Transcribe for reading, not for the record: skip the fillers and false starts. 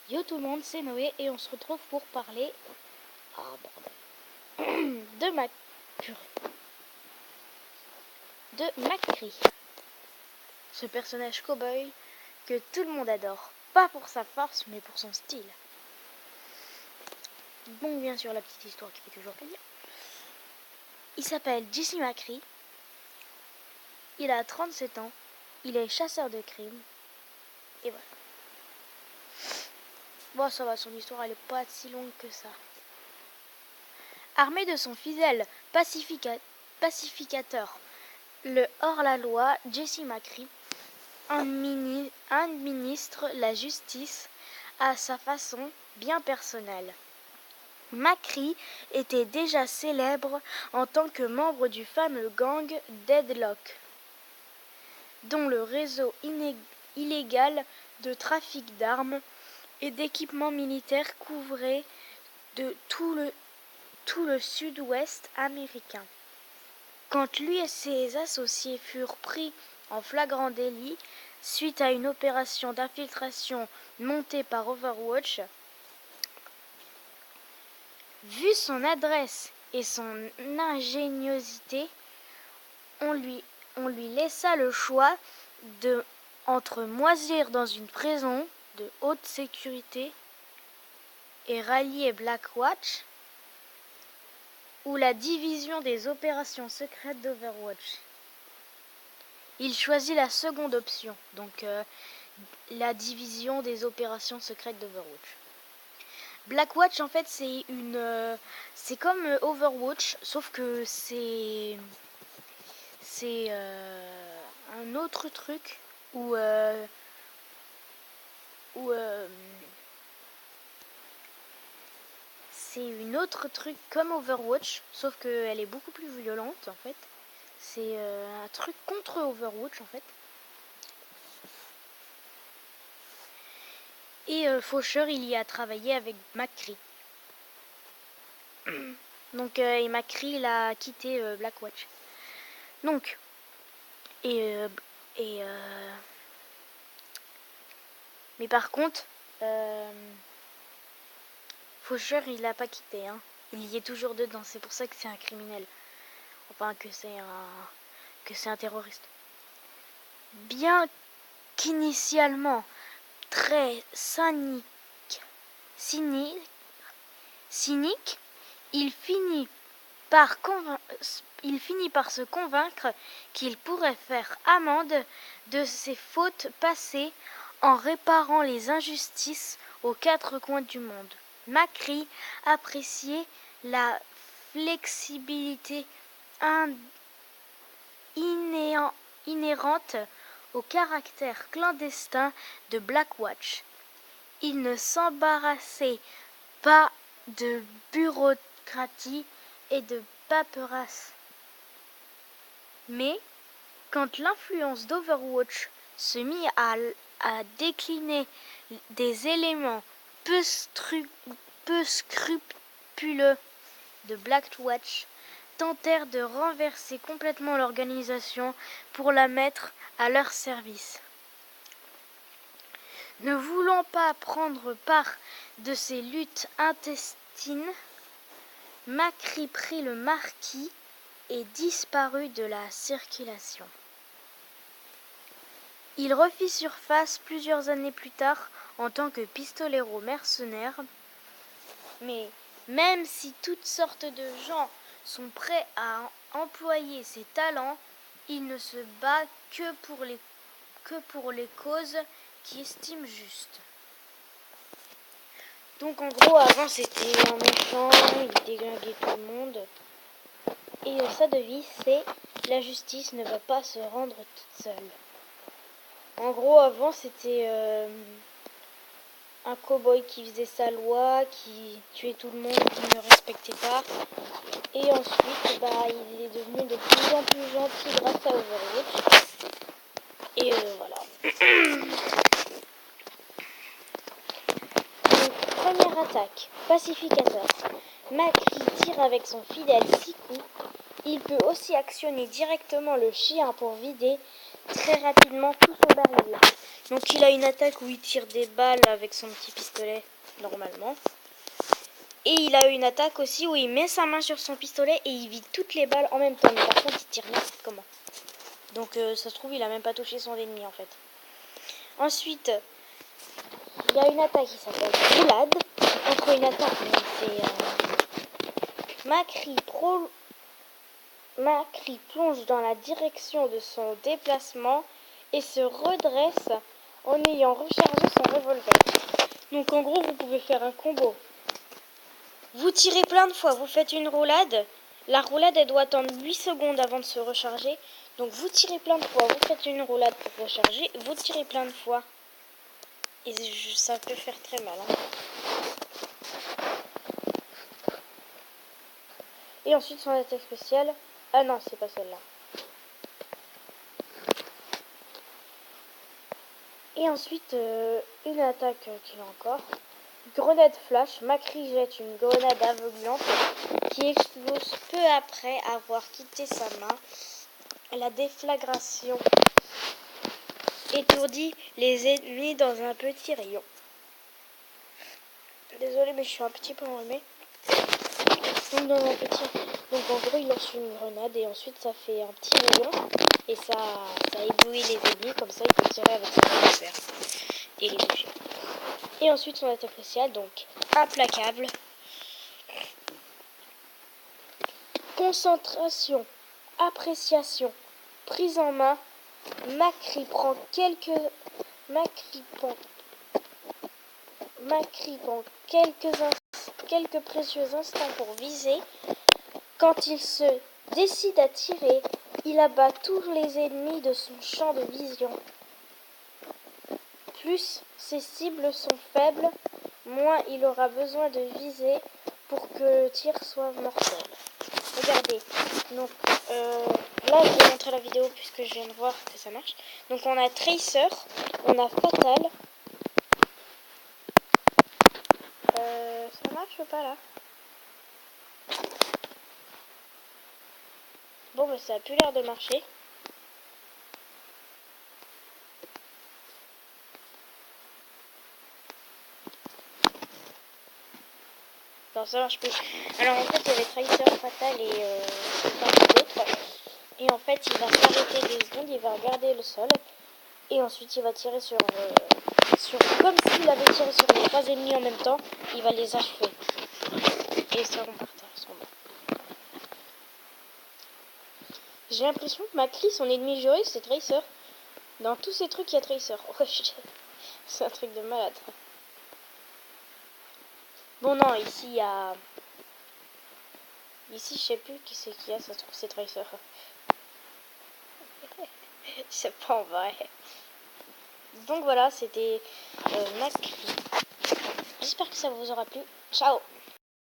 Yo tout le monde, c'est Noé et on se retrouve pour parler de Macri, ce personnage cow-boy que tout le monde adore, pas pour sa force mais pour son style. Bon, bien sûr, la petite histoire qui fait toujours plaisir. Il s'appelle Jesse Macri, il a 37 ans, il est chasseur de crimes et voilà. Bon, ça va, son histoire elle est pas si longue que ça. Armé de son fidèle pacificateur, le hors-la-loi, Jesse Macri administre la justice à sa façon bien personnelle. Macri était déjà célèbre en tant que membre du fameux gang Deadlock, dont le réseau illégal de trafic d'armes et d'équipements militaires couvrait de tout le sud-ouest américain. Quand lui et ses associés furent pris en flagrant délit suite à une opération d'infiltration montée par Overwatch, vu son adresse et son ingéniosité, on lui laissa le choix entre moisir dans une prison de haute sécurité et rallier Blackwatch ou la division des opérations secrètes d'Overwatch. Il choisit la seconde option, donc la division des opérations secrètes d'Overwatch. Blackwatch, en fait, c'est comme Overwatch, sauf que c'est un autre truc où c'est une autre truc comme Overwatch, sauf qu'elle est beaucoup plus violente, en fait. C'est un truc contre Overwatch, en fait. Et Faucheur, il y a travaillé avec Macri. Donc, et Macri, il a quitté Blackwatch. Donc, mais par contre, Faucheur, il l'a pas quitté, hein. Il y est toujours dedans. C'est pour ça que c'est un criminel. Enfin, que c'est un terroriste. Bien qu'initialement très cynique, il finit par se convaincre qu'il pourrait faire amende de ses fautes passées en réparant les injustices aux quatre coins du monde. Macri appréciait la flexibilité inhérente au caractère clandestin de Blackwatch. Il ne s'embarrassait pas de bureaucratie et de paperasse. Mais quand l'influence d'Overwatch se mit à décliner, des éléments peu scrupuleux de Blackwatch tentèrent de renverser complètement l'organisation pour la mettre à leur service. Ne voulant pas prendre part de ces luttes intestines, Macri prit le marquis et disparut de la circulation. Il refit surface plusieurs années plus tard en tant que pistolero mercenaire, mais même si toutes sortes de gens sont prêts à employer ses talents, il ne se bat que pour les causes qu'il estime justes. Donc en gros, avant c'était un méchant, il déglinguait tout le monde. Et sa devise c'est « La justice ne va pas se rendre toute seule ». En gros, avant c'était un cow-boy qui faisait sa loi, qui tuait tout le monde, qui ne respectait pas. Et ensuite, il est devenu de plus en plus gentil grâce à Overwatch. Et voilà. Donc, première attaque, pacificateur. Macri tire avec son fidèle 6 coups. Il peut aussi actionner directement le chien pour vider très rapidement tout son baril. Donc il a une attaque où il tire des balles avec son petit pistolet, normalement. Et il a une attaque aussi où il met sa main sur son pistolet et il vide toutes les balles en même temps. Mais par contre, il tire n'importe comment. Donc ça se trouve, il a même pas touché son ennemi en fait. Ensuite, il y a une attaque qui s'appelle roulade. Entre une attaque, c'est Macri plonge dans la direction de son déplacement et se redresse en ayant rechargé son revolver. Donc en gros, vous pouvez faire un combo. Vous tirez plein de fois, vous faites une roulade. La roulade, elle doit attendre 8 secondes avant de se recharger. Donc vous tirez plein de fois, vous faites une roulade pour recharger, vous tirez plein de fois. Et ça peut faire très mal. Hein. Et ensuite son attaque spéciale. Ah non, c'est pas celle-là. Et ensuite, une attaque qu'il a encore. Grenade flash. Macri jette une grenade aveuglante qui explose peu après avoir quitté sa main. La déflagration étourdit les ennemis dans un petit rayon. Désolée, mais je suis un petit peu enrhumée. Donc en gros, il lance une grenade et ensuite ça fait un petit rayon et ça éblouit les ennemis, comme ça il peut tirer avec son revolver et les bouger. Et ensuite son attaque spéciale, donc implacable. Concentration, appréciation, prise en main. Macri prend quelques précieux instants pour viser. Quand il se décide à tirer, il abat tous les ennemis de son champ de vision. Plus ses cibles sont faibles, moins il aura besoin de viser pour que le tir soit mortel. Regardez, donc là je vais montrer la vidéo puisque je viens de voir que ça marche. Donc on a Tracer, on a Fatal. Ça marche pas là? Bon, bah, ça a plus l'air de marcher. Non, ça marche plus. Alors en fait, il y avait Tracer, Fatal et plein d'autres. Et en fait, il va s'arrêter 2 secondes, il va regarder le sol. Et ensuite, il va tirer sur comme s'il avait tiré sur les 3 ennemis en même temps. Il va les achever. Et ça vont par terre, ils sont morts. J'ai l'impression que Macri, son ennemi juré, c'est Tracer. Dans tous ces trucs, il y a Tracer. Oh, c'est un truc de malade. Bon, non, ici, il y a... Ici, je sais plus qui c'est qu'il y a, ça se trouve, c'est Tracer. C'est pas en vrai. Donc voilà, c'était Macri. J'espère que ça vous aura plu. Ciao!